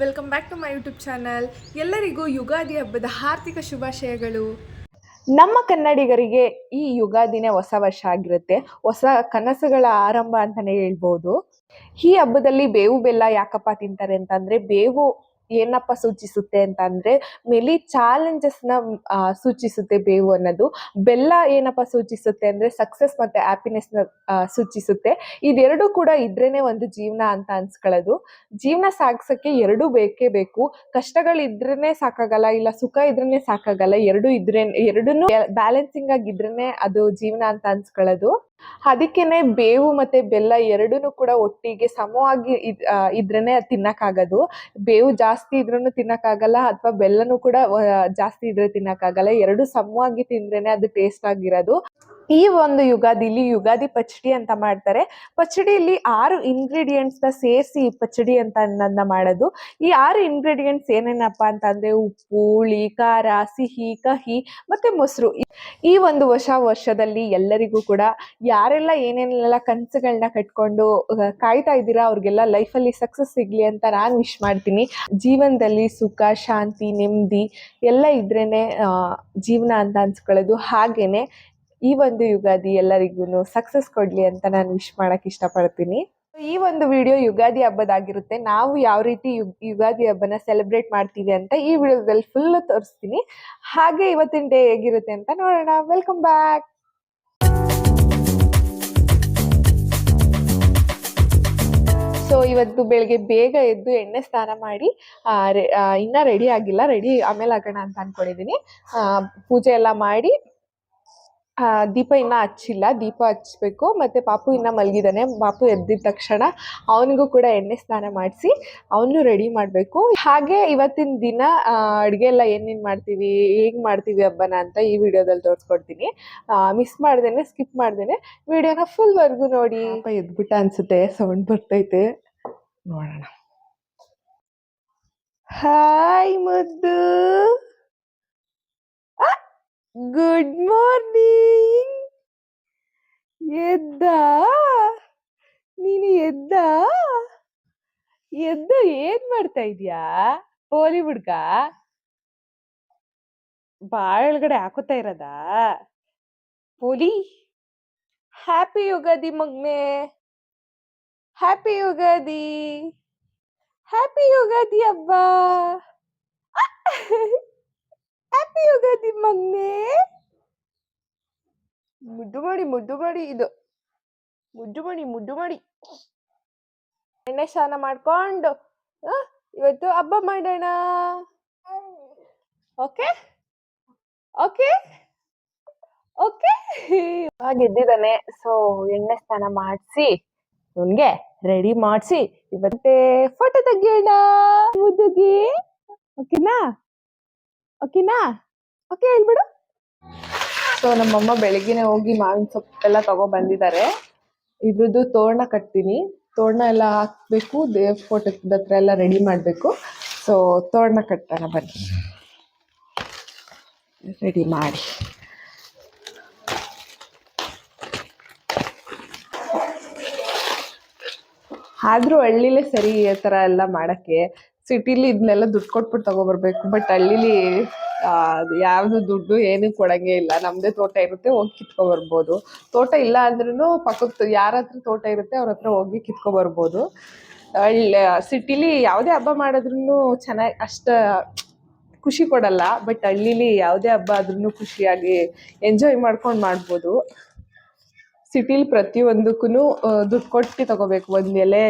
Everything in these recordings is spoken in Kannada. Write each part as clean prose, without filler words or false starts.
Welcome back to my YouTube channel. ಎಲ್ಲರಿಗೂ ಯುಗಾದಿ ಹಬ್ಬದ ಹಾರ್ದಿಕ ಶುಭಾಶಯಗಳು. ನಮ್ಮ ಕನ್ನಡಿಗರಿಗೆ ಈ ಯುಗಾದಿನೇ ಹೊಸ ವರ್ಷ ಆಗಿರುತ್ತೆ, ಹೊಸ ಕನಸುಗಳ ಆರಂಭ ಅಂತಲೇ ಹೇಳ್ಬೋದು. ಈ ಹಬ್ಬದಲ್ಲಿ ಬೇವು ಬೆಲ್ಲ ಯಾಕಪ್ಪ ತಿಂತಾರೆ ಅಂತಂದರೆ, ಬೇವು ಏನಪ್ಪ ಸೂಚಿಸುತ್ತೆ ಅಂತಂದರೆ ಮೇಲಿ ಚಾಲೆಂಜಸ್ನ ಸೂಚಿಸುತ್ತೆ ಬೇವು ಅನ್ನೋದು. ಬೆಲ್ಲ ಏನಪ್ಪ ಸೂಚಿಸುತ್ತೆ ಅಂದರೆ ಸಕ್ಸಸ್ ಮತ್ತು ಹ್ಯಾಪಿನೆಸ್ನ ಸೂಚಿಸುತ್ತೆ. ಇದೆರಡೂ ಕೂಡ ಇದ್ರೇ ಒಂದು ಜೀವನ ಅಂತ ಅನ್ಸ್ಕೊಳ್ಳೋದು. ಜೀವನ ಸಾಗಿಸೋಕ್ಕೆ ಎರಡೂ ಬೇಕೇ ಬೇಕು. ಕಷ್ಟಗಳಿದ್ರೇ ಸಾಕಾಗಲ್ಲ, ಇಲ್ಲ ಸುಖ ಇದ್ರೇ ಸಾಕಾಗಲ್ಲ. ಎರಡನ್ನೂ ಬ್ಯಾಲೆನ್ಸಿಂಗ್ ಆಗಿದ್ರೇ ಅದು ಜೀವನ ಅಂತ ಅನ್ಸ್ಕೊಳ್ಳೋದು. ಅದಕ್ಕೇನೆ ಬೇವು ಮತ್ತು ಬೆಲ್ಲ ಎರಡೂ ಕೂಡ ಒಟ್ಟಿಗೆ ಸಮವಾಗಿ ಇದ್ರೇ ತಿನ್ನೋಕ್ಕಾಗೋದು. ಬೇವು ಜಾಸ್ತಿ ಇದ್ರೂ ತಿನ್ನೋಕ್ಕಾಗಲ್ಲ, ಅಥವಾ ಬೆಲ್ಲನೂ ಕೂಡ ಜಾಸ್ತಿ ಇದ್ರೆ ತಿನ್ನೋಕ್ಕಾಗಲ್ಲ. ಎರಡು ಸಮವಾಗಿ ತಿಂದ್ರೇ ಅದು ಟೇಸ್ಟ್ ಆಗಿರೋದು. ಈ ಒಂದು ಯುಗಾದಿಲಿ ಯುಗಾದಿ ಪಚಡಿ ಅಂತ ಮಾಡ್ತಾರೆ. ಪಚಡಿಯಲ್ಲಿ 6 ಇಂಗ್ರೀಡಿಯೆಂಟ್ಸ್ನ ಸೇರಿಸಿ ಪಚಡಿ ಅಂತ ಅನ್ನೋದನ್ನ ಮಾಡೋದು. ಈ 6 ಇಂಗ್ರೀಡಿಯೆಂಟ್ಸ್ ಏನೇನಪ್ಪ ಅಂತಂದರೆ ಉಪ್ಪು, ಹುಳಿ, ಖಾರ, ಸಿಹಿ, ಕಹಿ ಮತ್ತು ಮೊಸರು. ಈ ಒಂದು ವರ್ಷದಲ್ಲಿ ಎಲ್ಲರಿಗೂ ಕೂಡ ಯಾರೆಲ್ಲ ಏನೇನೆಲ್ಲ ಕನಸುಗಳನ್ನ ಕಟ್ಕೊಂಡು ಕಾಯ್ತಾ ಇದ್ದೀರಾ ಅವ್ರಿಗೆಲ್ಲ ಲೈಫಲ್ಲಿ ಸಕ್ಸಸ್ ಸಿಗಲಿ ಅಂತ ನಾನು ವಿಶ್ ಮಾಡ್ತೀನಿ. ಜೀವನದಲ್ಲಿ ಸುಖ, ಶಾಂತಿ, ನೆಮ್ಮದಿ ಎಲ್ಲ ಇದ್ರೇ ಜೀವನ ಅಂತ ಅನ್ಸ್ಕೊಳ್ಳೋದು. ಹಾಗೇನೆ ಈ ಒಂದು ಯುಗಾದಿ ಎಲ್ಲರಿಗೂ ಸಕ್ಸಸ್ ಕೊಡಲಿ ಅಂತ ನಾನು ವಿಶ್ ಮಾಡೋಕ್ಕೆ ಇಷ್ಟಪಡ್ತೀನಿ. ಈ ಒಂದು ವಿಡಿಯೋ ಯುಗಾದಿ ಹಬ್ಬದಾಗಿರುತ್ತೆ. ನಾವು ಯಾವ ರೀತಿ ಯುಗಾದಿ ಹಬ್ಬನ ಸೆಲೆಬ್ರೇಟ್ ಮಾಡ್ತೀವಿ ಅಂತ ಈ ವಿಡಿಯೋದಲ್ಲಿ ಫುಲ್ ತೋರಿಸ್ತೀನಿ. ಹಾಗೆ ಇವತ್ತಿನ ಡೇ ಹೇಗಿರುತ್ತೆ ಅಂತ ನೋಡೋಣ. Welcome back. ಸೊ ಇವತ್ತು ಬೆಳಗ್ಗೆ ಬೇಗ ಎದ್ದು ಎಣ್ಣೆ ಸ್ನಾನ ಮಾಡಿ ಇನ್ನೂ ರೆಡಿ ಆಗಿಲ್ಲ, ರೆಡಿ ಆಮೇಲೆ ಆಗೋಣ ಅಂತ ಅಂದ್ಕೊಂಡಿದ್ದೀನಿ. ಪೂಜೆ ಎಲ್ಲ ಮಾಡಿ ದೀಪ ಇನ್ನೂ ಹಚ್ಚಿಲ್ಲ, ದೀಪ ಹಚ್ಚಬೇಕು. ಮತ್ತು ಪಾಪು ಇನ್ನೂ ಮಲಗಿದ್ದಾನೆ. ಪಾಪು ಎದ್ದಿದ ತಕ್ಷಣ ಅವನಿಗೂ ಕೂಡ ಎಣ್ಣೆ ಸ್ನಾನ ಮಾಡಿಸಿ ಅವನು ರೆಡಿ ಮಾಡಬೇಕು. ಹಾಗೆ ಇವತ್ತಿನ ದಿನ ಅಡುಗೆ ಎಲ್ಲ ಏನೇನು ಮಾಡ್ತೀವಿ, ಹೇಗೆ ಮಾಡ್ತೀವಿ ಹಬ್ಬನ ಅಂತ ಈ ವಿಡಿಯೋದಲ್ಲಿ ತೋರಿಸ್ಕೊಡ್ತೀನಿ. ಮಿಸ್ ಮಾಡ್ದೇನೆ, ಸ್ಕಿಪ್ ಮಾಡ್ದೇನೆ ವಿಡಿಯೋನ ಫುಲ್ವರೆಗೂ ನೋಡಿ. ಎದ್ಬಿಟ್ಟ ಅನಿಸುತ್ತೆ, ಸೌಂಡ್ ಬರ್ತೈತೆ, ನೋಡೋಣ. ಹಾಯ್ ಮುದ್ದು, ಗುಡ್ ಮಾರ್ನಿಂಗ್. ಎದ್ದ ನೀನು? ಎದ್ದು ಏನ್ ಮಾಡ್ತಾ ಇದ್ಯಾ? ಪೋಲಿ ಹುಡ್ಗ ಬಾಳೊಳಗಡೆ ಹಾಕೋತಾ ಇರೋದಾ? ಪೋಲಿ, ಹ್ಯಾಪಿ ಯುಗಾದಿ ಮಗ್ನೆ, ಹ್ಯಾಪಿ ಯುಗಾದಿ, ಹ್ಯಾಪಿ ಯುಗಾದಿ ಹಬ್ಬ, ಹ್ಯಾಪಿ ಯುಗಾದಿ ಮಗ್ನೆ. ಮುದ್ದು ಮಾಡಿ ಇದು ಮುದ್ದು ಮಾಡಿ ಎಣ್ಣೆ ಸ್ನಾನ ಮಾಡ್ಕೊಂಡು ಇವತ್ತು ಹಬ್ಬ ಮಾಡೋಣ. Okay okay okay. ಹಾಗೆ ಎದ್ದಿದ್ದಾನೆ. ಸೊ ಎಣ್ಣೆ ಸ್ನಾನ ಮಾಡಿಸಿ ಅವನ್ಗೆ ರೆಡಿ ಮಾಡಿಸಿ ಇವತ್ತೇ ಫೋಟೋ ತೆಗಿಯೋಣ ಮುದ್ದುಗೆ. ಓಕೆನಾ? ಓಕೆನಾ? ಓಕೆ ಹೇಳ್ಬಿಡು. ಸೊ ನಮ್ಮಮ್ಮ ಬೆಳಗ್ಗೆನೆ ಹೋಗಿ ಮಾವಿನ ಸೊಪ್ಪೆಲ್ಲ ತಗೊಬಂದಿದ್ದಾರೆ. ಇದ್ರದ್ದು ತೋರಣ ಕಟ್ತೀನಿ, ತೋರಣ ಎಲ್ಲ ಹಾಕಬೇಕು, ದೇವ್ರ ಫೋಟೋದ ಹತ್ರ ಎಲ್ಲ ರೆಡಿ ಮಾಡಬೇಕು. ಸೊ ತೋರಣ ಕಟ್ಟೋಣ ಬನ್ನಿ, ರೆಡಿ ಮಾಡಿ. ಆದರೂ ಹಳ್ಳಿಲೇ ಸರಿ ಈ ಥರ ಎಲ್ಲ ಮಾಡೋಕ್ಕೆ. ಸಿಟಿಲಿ ಇದನ್ನೆಲ್ಲ ದುಡ್ಡು ಕೊಟ್ಬಿಟ್ಟು ತಗೊಬರ್ಬೇಕು. ಬಟ್ ಹಳ್ಳಿಲಿ ಯಾವುದು ದುಡ್ಡು ಏನೂ ಕೊಡೋಂಗೇ ಇಲ್ಲ. ನಮ್ಮದೇ ತೋಟ ಇರುತ್ತೆ, ಹೋಗಿ ಕಿತ್ಕೊಬರ್ಬೋದು. ತೋಟ ಇಲ್ಲ ಅಂದ್ರೂ ಪಕ್ಕದ ಯಾರ ಹತ್ರ ತೋಟ ಇರುತ್ತೆ ಅವ್ರ ಹತ್ರ ಹೋಗಿ ಕಿತ್ಕೊಬರ್ಬೋದು. ಸಿಟಿಲಿ ಯಾವುದೇ ಹಬ್ಬ ಮಾಡಿದ್ರೂ ಚೆನ್ನಾಗಿ ಅಷ್ಟು ಖುಷಿ ಕೊಡಲ್ಲ. ಬಟ್ ಹಳ್ಳಿಲಿ ಯಾವುದೇ ಹಬ್ಬ ಆದ್ರೂ ಖುಷಿಯಾಗಿ ಎಂಜಾಯ್ ಮಾಡ್ಕೊಂಡು ಮಾಡ್ಬೋದು. ಸಿಟಿಲಿ ಪ್ರತಿಯೊಂದಕ್ಕೂ ದುಡ್ಡು ಕೊಟ್ಟು ತಗೋಬೇಕು. ಒಂದು ಎಲೆ,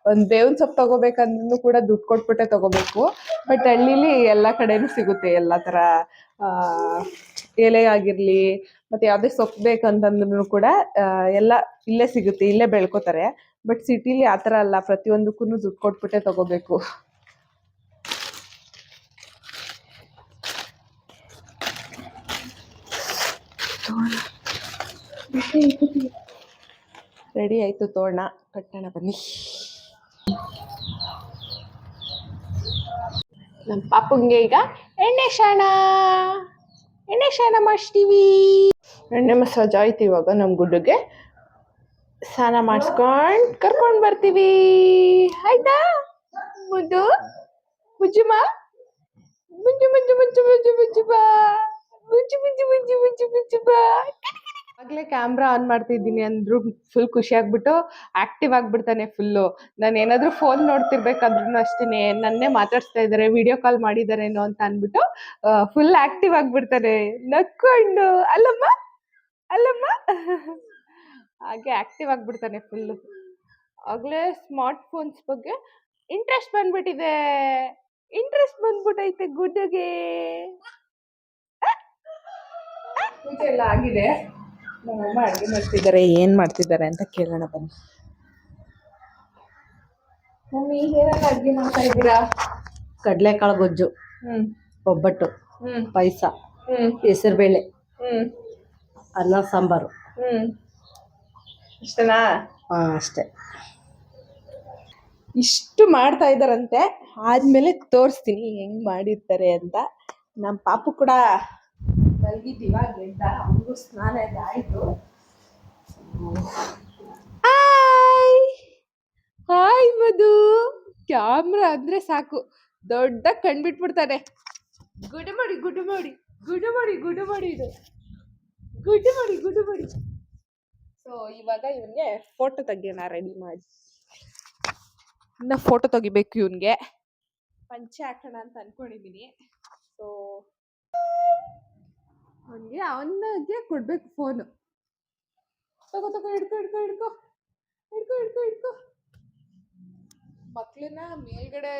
ಒಂದು ಬೇವಿನ ಸೊಪ್ಪು ತಗೋಬೇಕಂದ್ರೂ ಕೂಡ ದುಡ್ಡು ಕೊಟ್ಬಿಟ್ಟೆ ತಗೋಬೇಕು. ಬಟ್ ಹಳ್ಳಿಲಿ ಎಲ್ಲ ಕಡೆನೂ ಸಿಗುತ್ತೆ, ಎಲ್ಲ ಥರ ಎಲೆ ಆಗಿರಲಿ, ಮತ್ತು ಯಾವುದೇ ಸೊಪ್ಪು ಬೇಕಂತಂದ್ರೂ ಕೂಡ ಎಲ್ಲ ಇಲ್ಲೇ ಸಿಗುತ್ತೆ, ಇಲ್ಲೇ ಬೆಳ್ಕೊತಾರೆ. ಬಟ್ ಸಿಟಿಲಿ ಆ ಥರ ಅಲ್ಲ, ಪ್ರತಿಯೊಂದಕ್ಕೂ ದುಡ್ಡು ಕೊಟ್ಬಿಟ್ಟೆ ತಗೋಬೇಕು. ರೆಡಿ ಆಯಿತು, ತೋರಣ ಕಟ್ಟೋಣ ಬನ್ನಿ. ನಮ್ಮ ಪಾಪುಂಗೆ ಈಗ ಎಣ್ಣೆ ಸ್ನಾನ ಮಾಡಿಸ್ತೀವಿ. ಎಣ್ಣೆ ಮಸಾಜ್ ಆಯ್ತು. ಇವಾಗ ನಮ್ಮ ಗುಡ್ಡುಗೆ ಸ್ನಾನ ಮಾಡಿಸ್ಕೊಂಡು ಕರ್ಕೊಂಡು ಬರ್ತೀವಿ. ಆಯ್ತಾ ಮುದ್ದು? ಬುಜ್ಜಿಮ್ಮ ಬುಜ್ಜು ಬುಜ್ಜು ಬುಜ್ಜು ಬುಜ್ಜು ಬುಜ್ಜು ಬಾ ಬುಜ್ಜು ಬುಜ್ಜು ಬುಜ್ಜು ಬುಜ್ಜು ಬುಜ್ಜು ಬಾ. ಆಗ್ಲೇ ಕ್ಯಾಮ್ರಾ ಆನ್ ಮಾಡ್ತಿದ್ದೀನಿ ಅಂದ್ರು ಫುಲ್ ಖುಷಿ ಆಗ್ಬಿಟ್ಟು ಆಕ್ಟಿವ್ ಆಗ್ಬಿಡ್ತಾನೆ ಫುಲ್ಲು. ನಾನು ಏನಾದ್ರು ಫೋನ್ ನೋಡ್ತಿರ್ಬೇಕಾದ್ರೂ ಅಷ್ಟೇನೆ ನನ್ನೇ ಮಾತಾಡ್ಸ್ತಾ ಇದಾರೆ, ವಿಡಿಯೋ ಕಾಲ್ ಮಾಡಿದಾರೇನೋ ಅಂತ ಅನ್ಬಿಟ್ಟು ಫುಲ್ ಆಕ್ಟಿವ್ ಆಗ್ಬಿಡ್ತಾನೆ ನಕ್ಕೊಂಡು. ಅಲ್ಲಮ್ಮ ಅಲ್ಲಮ್ಮ ಹಾಗೆ ಆಕ್ಟಿವ್ ಆಗ್ಬಿಡ್ತಾನೆ ಫುಲ್ಲು. ಆಗ್ಲೇ ಸ್ಮಾರ್ಟ್ ಫೋನ್ಸ್ ಬಗ್ಗೆ ಇಂಟ್ರೆಸ್ಟ್ ಬಂದ್ಬಿಟ್ಟಿದೆ, ಇಂಟ್ರೆಸ್ಟ್ ಬಂದ್ಬಿಟ್ಟೈತೆ ಗುಡ್ಡಗೆ. ಪೂಜೆ ಎಲ್ಲ ಆಗಿದೆ, ನಮ್ಮಮ್ಮ ಅಡುಗೆ ಮಾಡ್ತಿದ್ದಾರೆ. ಏನ್ ಮಾಡ್ತಿದ್ದಾರೆ ಅಂತ ಕೇಳೋಣ ಬನ್ನಿ. ಮಮ್ಮಿ ಏನೆಲ್ಲ ಅಡುಗೆ ಮಾಡ್ತಾ ಇದ್ದೀರಾ? ಕಡಲೆಕಾಳು ಗೊಜ್ಜು, ಒಬ್ಬಟ್ಟು, ಪಾಯಸ, ಹೆಸರುಬೇಳೆ, ಅನ್ನ ಸಾಂಬಾರು. ಇಷ್ಟನಾ? ಅಷ್ಟೇ. ಇಷ್ಟು ಮಾಡ್ತಾ ಇದ್ದಾರಂತೆ. ಆದ್ಮೇಲೆ ತೋರಿಸ್ತೀನಿ ಹೆಂಗ್ ಮಾಡಿರ್ತಾರೆ ಅಂತ. ನಮ್ಮ ಪಾಪು ಕೂಡ ಮಲಗಿದ್ದೀವ, ಗೆದ್ದ, ಅವನಿಗೂ ಸ್ನಾನ ಎಲ್ಲ ಆಯ್ತು. ಹಾಯ್ ಮಧು. ಕ್ಯಾಮ್ರಾ ಅಂದ್ರೆ ಸಾಕು ದೊಡ್ಡ ಕಣ್ಬಿಟ್ಬಿಡ್ತಾನೆ. ಗುಡ್ ಮಾಡಿ ಗುಡ್ ಮಾಡಿ ಗುಡ್ ಮಾಡಿ ಗುಡ್ ಮಾಡಿ ಇದು ಗುಡ್ ಮಾಡಿ ಗುಡ್ ಮಾಡಿ. ಸೊ ಇವಾಗ ಇವನ್ಗೆ ಫೋಟೋ ತೆಗಿಯೋಣ ರೆಡಿ ಮಾಡಿ. ಇನ್ನ ಫೋಟೋ ತೆಗಿಬೇಕು ಇವನ್ಗೆ. ಪಂಚೆ ಹಾಕೋಣ ಅಂತ ಅನ್ಕೊಂಡಿದೀನಿ. ಸೊ ಅವನಿಗೆ ಕೊಡ್ಬೇಕು ಫೋನು. ತಗೋ ತಗೋ ಹಿಡ್ಕೊ ಹಿಡ್ಕೊ ಹಿಡ್ಕೊ ಹಿಡ್ಕೊ ಹಿಡ್ಕೊ ಹಿಡ್ಕೊ. ಮಕ್ಳನ್ನ ಮೇಲ್ಗಡೆ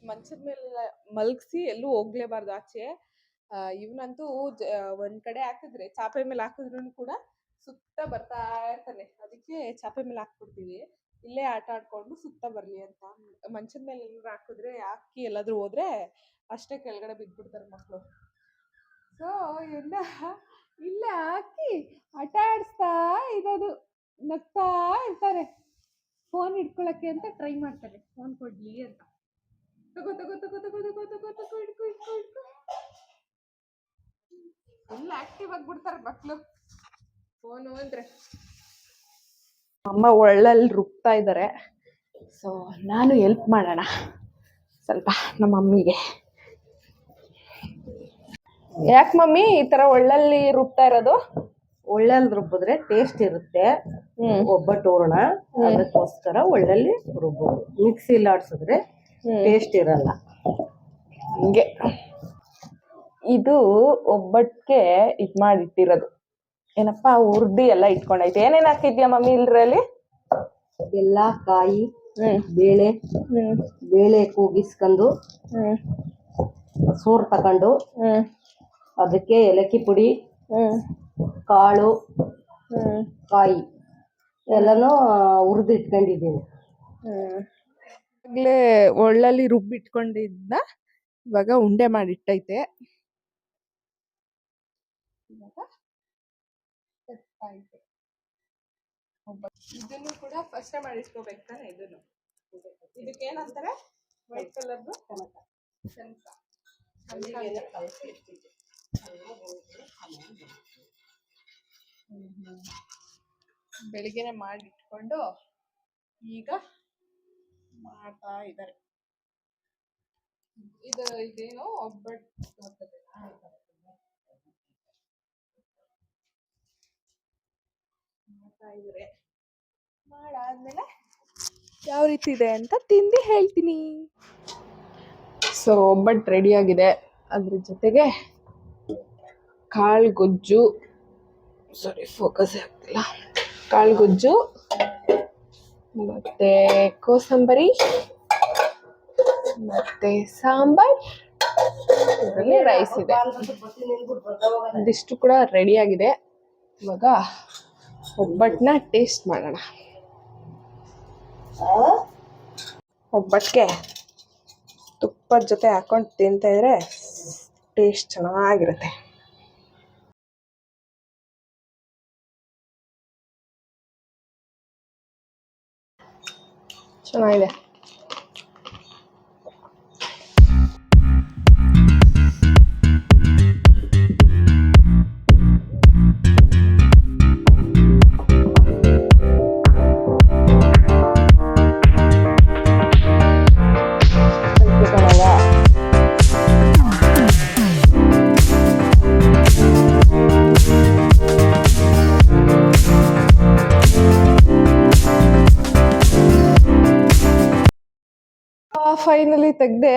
ಮಂಚದ ಮೇಲೆ ಮಲಗಿಸಿ ಎಲ್ಲೂ ಹೋಗ್ಲೇಬಾರ್ದು ಆಚೆ. ಇವನಂತೂ ಒಂದ್ ಕಡೆ ಹಾಕಿದ್ರೆ ಚಾಪೆ ಮೇಲೆ ಹಾಕಿದ್ರು ಕೂಡ ಸುತ್ತ ಬರ್ತಾ ಇರ್ತಾನೆ. ಅದಕ್ಕೆ ಚಾಪೆ ಮೇಲೆ ಹಾಕ್ಬಿಡ್ತೀವಿ, ಇಲ್ಲೇ ಆಟ ಆಡ್ಕೊಂಡು ಸುತ್ತ ಬರ್ಲಿ ಅಂತ. ಮಂಚದ ಮೇಲೆ ಏನಾದ್ರು ಹಾಕಿದ್ರೆ ಹಾಕಿ ಎಲ್ಲಾದ್ರೂ ಹೋದ್ರೆ ಅಷ್ಟೇ ಕೆಳಗಡೆ ಬಿದ್ಬಿಡ್ತಾರೆ ಮಕ್ಕಳು. ಸೊ ಎಲ್ಲ ಇಲ್ಲ ಹಾಕಿ ಆಟ ಆಡಿಸ್ತಾ ಇರೋದು, ನಗ್ತಾ ಇರ್ತಾರೆ. ಫೋನ್ ಹಿಡ್ಕೊಳಕ್ಕೆ ಅಂತ ಟ್ರೈ ಮಾಡ್ತಾರೆ, ಫೋನ್ ಕೊಡ್ಲಿ ಅಂತ. ತಗೋ ತಗೋ ತಗೋ ತಗೋ ತಗೋ ತಗೋ ತಗೋ ಹಿಡ್ಕೊ ಹಿಡ್ಕೊ ಹಿಡ್ಕೊ. ಫುಲ್ ಆಕ್ಟಿವ್ ಆಗ್ಬಿಡ್ತಾರೆ ಮಕ್ಕಳು ಫೋನು ಅಂದ್ರೆ. ಅಮ್ಮ ಒಳ್ಳಲ್ಲಿ ರುಬ್ತಾ ಇದ್ದಾರೆ. ಸೊ ನಾನು ಹೆಲ್ಪ್ ಮಾಡೋಣ ಸ್ವಲ್ಪ ನಮ್ಮ ಮಮ್ಮಿಗೆ. ಯಾಕೆ ಮಮ್ಮಿ ಈ ತರ ಒಳ್ಳಲ್ಲಿ ರುಬ್ತಾ ಇರೋದು? ಒಳ್ಳಲ್ಲಿ ರುಬ್ಬಿದ್ರೆ ಟೇಸ್ಟ್ ಇರುತ್ತೆ, ಒಬ್ಬಟ್ಟು ಹೂರಣ, ಅದಕ್ಕೋಸ್ಕರ ಒಳ್ಳಲ್ಲಿ ರುಬ್ಬೋದು. ಮಿಕ್ಸಿಲಿ ಆಡ್ಸಿದ್ರೆ ಟೇಸ್ಟ್ ಇರಲ್ಲ. ಹಿಂಗೆ ಇದು ಒಬ್ಬಟ್ಟಿಗೆ ಇದು ಮಾಡಿಟ್ಟಿರೋದು. ಏನಪ್ಪಾ ಹುರ್ದಿ ಎಲ್ಲ ಇಟ್ಕೊಂಡೈತೆ. ಏನೇನ್ ಹಾಕಿದ್ಯಾ ಮಮ್ಮಿ ಇಲ್ರಲ್ಲಿ? ಬೆಲ್ಲ, ಕಾಯಿ, ಬೇಳೆ, ಬೇಳೆ ಕೂಗಿಸ್ಕೊಂಡು ಸೋರ್ ತಕೊಂಡು ಅದಕ್ಕೆ ಏಲಕ್ಕಿ ಪುಡಿ, ಕಾಳು, ಕಾಯಿ ಎಲ್ಲನೂ ಹುರಿದು ಇಟ್ಕೊಂಡಿದ್ದೀನಿ. ಆಗ್ಲೇ ಒಳ್ಳಲ್ಲಿ ರುಬ್ಬಿಟ್ಕೊಂಡಿದ್ದ ಇವಾಗ ಉಂಡೆ ಮಾಡಿಟ್ಟೈತೆ. ಇದನ್ನು ಕೂಡ ಫಸ್ಟ್ ಮಾಡಿಟ್ಕೋಬೇಕು ತಾನೆ. ಇದಕ್ಕೆ ಏನಂತಾರೆ? ವೈಟ್ ಕಲರ್ದು ಬೆಳಿಗ್ಗೆನೆ ಮಾಡಿಟ್ಕೊಂಡು ಈಗ ಮಾಡ್ತಾ ಇದ್ದಾರೆ. ಇದೇನು ಒಬ್ಬಟ್ಟು ಮಾಡ್ತಾ ಇದ್ರೆ ಮಾಡಾದ್ಮೇಲೆ ಯಾವ ರೀತಿ ಇದೆ ಅಂತ ತಿಂದು ಹೇಳ್ತೀನಿ. ಸೊ ಒಬ್ಬಟ್ಟು ರೆಡಿ ಆಗಿದೆ. ಅದ್ರ ಜೊತೆಗೆ ಕಾಳು ಗೊಜ್ಜು, ಸಾರಿ ಫೋಕಸ್ ಆಗ್ತಿಲ್ಲ, ಕಾಳು ಗೊಜ್ಜು ಮತ್ತೆ ಕೋಸಂಬರಿ ಮತ್ತೆ ಸಾಂಬಾರ್, ಇದರಲ್ಲಿ ರೈಸ್ ಇದೆ. ಇದಿಷ್ಟು ಕೂಡ ರೆಡಿ ಆಗಿದೆ. ಇವಾಗ ಒಬ್ಬಟ್ಟನ್ನ ಟೇಸ್ಟ್ ಮಾಡೋಣ. ಒಬ್ಬಟ್ಟಿಗೆ ತುಪ್ಪದ ಜೊತೆ ಹಾಕೊಂಡು ತಿಂತಾ ಇದ್ರೆ ಟೇಸ್ಟ್ ಚೆನ್ನಾಗಿರುತ್ತೆ. ಚೆನ್ನಾಗಿದೆ. ಫೈನಲಿ ತೆಗ್ದೆ.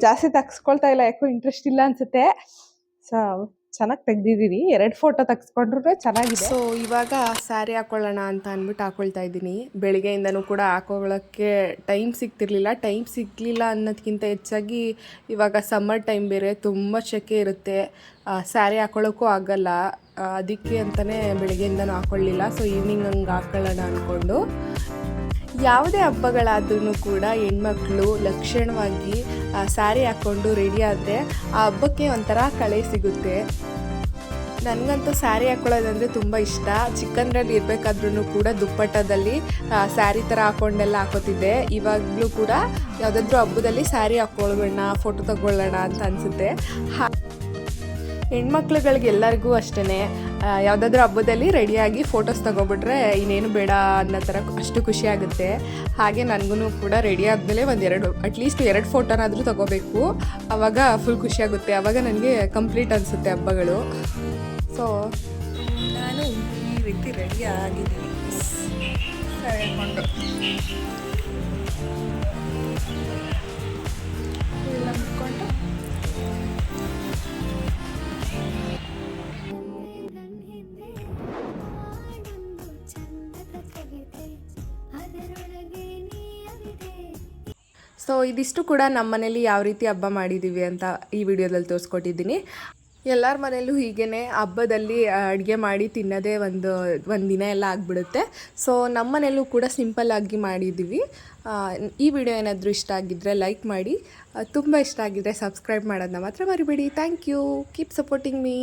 ಜಾಸ್ತಿ ತಗ್ಸ್ಕೊಳ್ತಾ ಇಲ್ಲ, ಯಾಕೋ ಇಂಟ್ರೆಸ್ಟ್ ಇಲ್ಲ ಅನ್ಸುತ್ತೆ. ಸೊ ಚೆನ್ನಾಗಿ ತೆಗ್ದಿದ್ದೀನಿ. 2 ಫೋಟೋ ತಗ್ಸ್ಕೊಂಡ್ರು ಚೆನ್ನಾಗಿದೆ. ಸೊ ಇವಾಗ ಸ್ಯಾರಿ ಹಾಕೊಳ್ಳೋಣ ಅಂತ ಅಂದ್ಬಿಟ್ಟು ಹಾಕೊಳ್ತಾ ಇದ್ದೀನಿ. ಬೆಳಿಗ್ಗೆಯಿಂದನೂ ಕೂಡ ಹಾಕೊಳ್ಳೋಕ್ಕೆ ಟೈಮ್ ಸಿಗಲಿಲ್ಲ ಅನ್ನೋದಕ್ಕಿಂತ ಹೆಚ್ಚಾಗಿ ಇವಾಗ ಸಮ್ಮರ್ ಟೈಮ್ ಬೇರೆ, ತುಂಬ ಸೆಕೆ ಇರುತ್ತೆ, ಸ್ಯಾರಿ ಹಾಕೊಳ್ಳೋಕ್ಕೂ ಆಗಲ್ಲ. ಅದಕ್ಕೆ ಅಂತಲೇ ಬೆಳಿಗ್ಗೆಯಿಂದನೂ ಹಾಕೊಳ್ಳಿಲ್ಲ. ಸೊ ಈವ್ನಿಂಗ್ ಹಂಗೆ ಹಾಕೊಳ್ಳೋಣ ಅಂದ್ಕೊಂಡು. ಯಾವುದೇ ಹಬ್ಬಗಳಾದ್ರೂ ಕೂಡ ಹೆಣ್ಮಕ್ಳು ಲಕ್ಷಣವಾಗಿ ಸ್ಯಾರಿ ಹಾಕ್ಕೊಂಡು ರೆಡಿ ಆದರೆ ಆ ಹಬ್ಬಕ್ಕೆ ಒಂಥರ ಕಳೆ ಸಿಗುತ್ತೆ. ನನಗಂತೂ ಸ್ಯಾರಿ ಹಾಕ್ಕೊಳ್ಳೋದಂದರೆ ತುಂಬ ಇಷ್ಟ. ಚಿಕ್ಕಂದ್ರಲ್ಲಿ ಇರಬೇಕಾದ್ರೂ ಕೂಡ ದುಪ್ಪಟ್ಟದಲ್ಲಿ ಸ್ಯಾರಿ ಥರ ಹಾಕ್ಕೊಂಡೆಲ್ಲ ಹಾಕೋತಿದ್ದೆ. ಇವಾಗಲೂ ಕೂಡ ಯಾವುದಾದ್ರೂ ಹಬ್ಬದಲ್ಲಿ ಸ್ಯಾರಿ ಹಾಕ್ಕೊಳ್ಳೋಣ, ಫೋಟೋ ತಗೊಳ್ಳೋಣ ಅಂತ ಅನಿಸುತ್ತೆ. ಹೆಣ್ಮಕ್ಳುಗಳಿಗೆಲ್ಲರಿಗೂ ಅಷ್ಟೇ, ಯಾವುದಾದ್ರೂ ಹಬ್ಬದಲ್ಲಿ ರೆಡಿಯಾಗಿ ಫೋಟೋಸ್ ತೊಗೊಬಿಟ್ರೆ ಇನ್ನೇನು ಬೇಡ ಅನ್ನೋ ಥರ ಅಷ್ಟು ಖುಷಿ ಆಗುತ್ತೆ. ಹಾಗೆ ನನಗೂ ಕೂಡ ರೆಡಿ ಆದಮೇಲೆ ಅಟ್ಲೀಸ್ಟ್ 2 ಫೋಟೋನಾದರೂ ತೊಗೋಬೇಕು. ಆವಾಗ ಫುಲ್ ಖುಷಿಯಾಗುತ್ತೆ. ಆವಾಗ ನನಗೆ ಕಂಪ್ಲೀಟ್ ಅನಿಸುತ್ತೆ ಹಬ್ಬಗಳು. ಸೊ ನಾನು ಈ ರೀತಿ ರೆಡಿ ಆಗಿದ್ದೀನಿ. ಹೇಳ್ಕೊಂಡು ಎಲ್ಲ ಮುಟ್ಕೊಂಡು ಸೊ ಇದಿಷ್ಟು ಕೂಡ ನಮ್ಮ ಮನೇಲಿ ಯಾವ ರೀತಿ ಹಬ್ಬ ಮಾಡಿದ್ದೀವಿ ಅಂತ ಈ ವಿಡಿಯೋದಲ್ಲಿ ತೋರಿಸ್ಕೊಟ್ಟಿದ್ದೀನಿ. ಎಲ್ಲರ ಮನೆಯಲ್ಲೂ ಹೀಗೇ ಹಬ್ಬದಲ್ಲಿ ಅಡುಗೆ ಮಾಡಿ ತಿನ್ನೋದೇ ಒಂದು ದಿನ ಎಲ್ಲ ಆಗಿಬಿಡುತ್ತೆ. ಸೊ ನಮ್ಮ ಮನೆಯಲ್ಲೂ ಕೂಡ ಸಿಂಪಲ್ಲಾಗಿ ಮಾಡಿದ್ದೀವಿ. ಈ ವಿಡಿಯೋ ಏನಾದರೂ ಇಷ್ಟ ಆಗಿದ್ದರೆ ಲೈಕ್ ಮಾಡಿ, ತುಂಬ ಇಷ್ಟ ಆಗಿದ್ದರೆ ಸಬ್ಸ್ಕ್ರೈಬ್ ಮಾಡೋದನ್ನ ಮಾತ್ರ ಮರಿಬೇಡಿ. Thank you, keep supporting me.